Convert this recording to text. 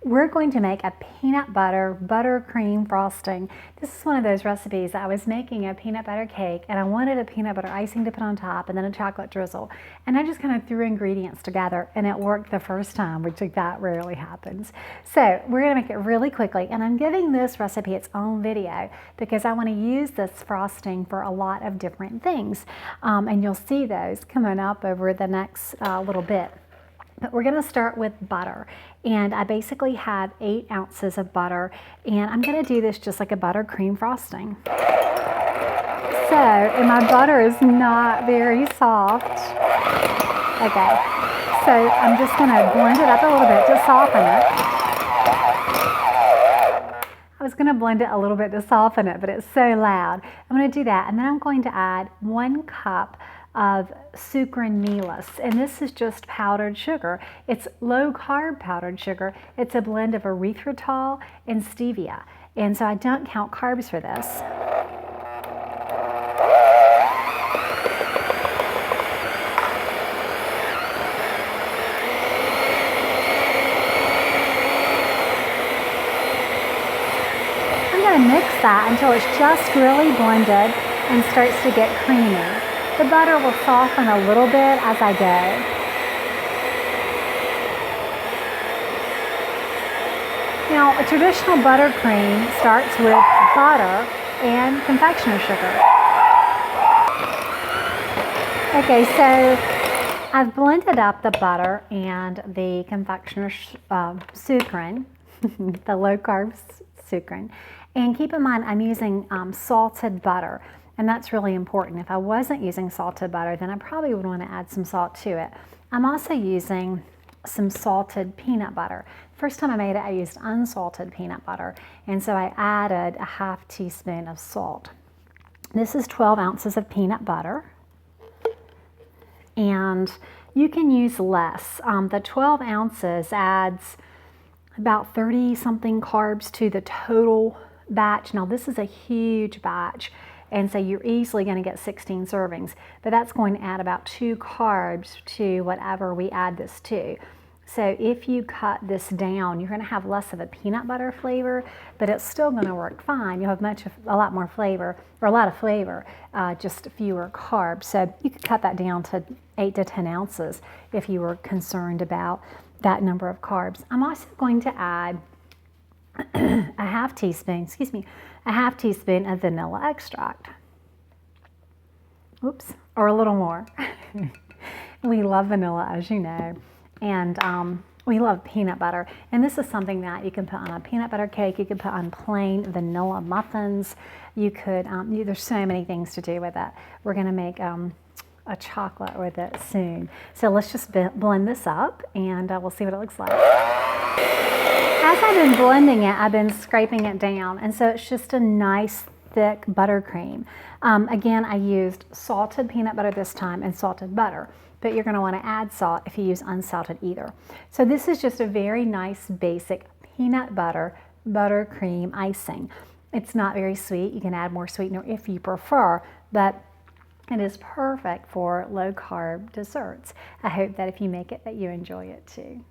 We're going to make a peanut butter buttercream frosting. This is one of those recipes. I was making a peanut butter cake and I wanted a peanut butter icing to put on top and then a chocolate drizzle. And I just kind of threw ingredients together and it worked the first time, which that rarely happens. So we're gonna make it really quickly, and I'm giving this recipe its own video because I want to use this frosting for a lot of different things. And you'll see those coming up over the next little bit. But we're going to start with butter, and I basically have 8 ounces of butter, and I'm going to do this just like a buttercream frosting. So, and my butter is not very soft. Okay, so I'm just going to blend it up a little bit to soften it. I was going to blend it a little bit to soften it, but it's so loud. I'm going to do that, and then I'm going to add 1 cup of Sukrin melis, and this is just powdered sugar. It's low carb powdered sugar. It's a blend of erythritol and stevia, and so I don't count carbs for this. I'm going to mix that until it's just really blended and starts to get creamy. The butter will soften a little bit as I go. Now, a traditional buttercream starts with butter and confectioner's sugar. Okay, so I've blended up the butter and the confectioner's Sukrin, the low-carb Sukrin. And keep in mind, I'm using salted butter. And that's really important. If I wasn't using salted butter, then I probably would want to add some salt to it. I'm also using some salted peanut butter. First time I made it, I used unsalted peanut butter. And so I added a ½ teaspoon of salt. This is 12 ounces of peanut butter. And you can use less. The 12 ounces adds about 30 something carbs to the total batch. Now this is a huge batch, and so you're easily going to get 16 servings, but that's going to add about 2 carbs to whatever we add this to. So if you cut this down, you're going to have less of a peanut butter flavor, but it's still going to work fine. You'll have a lot more flavor, or a lot of flavor, just fewer carbs. So you could cut that down to 8 to 10 ounces if you were concerned about that number of carbs. I'm also going to add a ½ teaspoon of vanilla extract. Oops, or a little more. We love vanilla, as you know, and we love peanut butter. And this is something that you can put on a peanut butter cake. You can put on plain vanilla muffins. You could, there's so many things to do with it. We're going to make a chocolate with it soon. So let's just blend this up, and we'll see what it looks like. As I've been blending it, I've been scraping it down, and so it's just a nice thick buttercream. Again, I used salted peanut butter this time and salted butter, but you're going to want to add salt if you use unsalted either. So this is just a very nice basic peanut butter buttercream icing. It's not very sweet. You can add more sweetener if you prefer, but it is perfect for low carb desserts. I hope that if you make it, that you enjoy it too.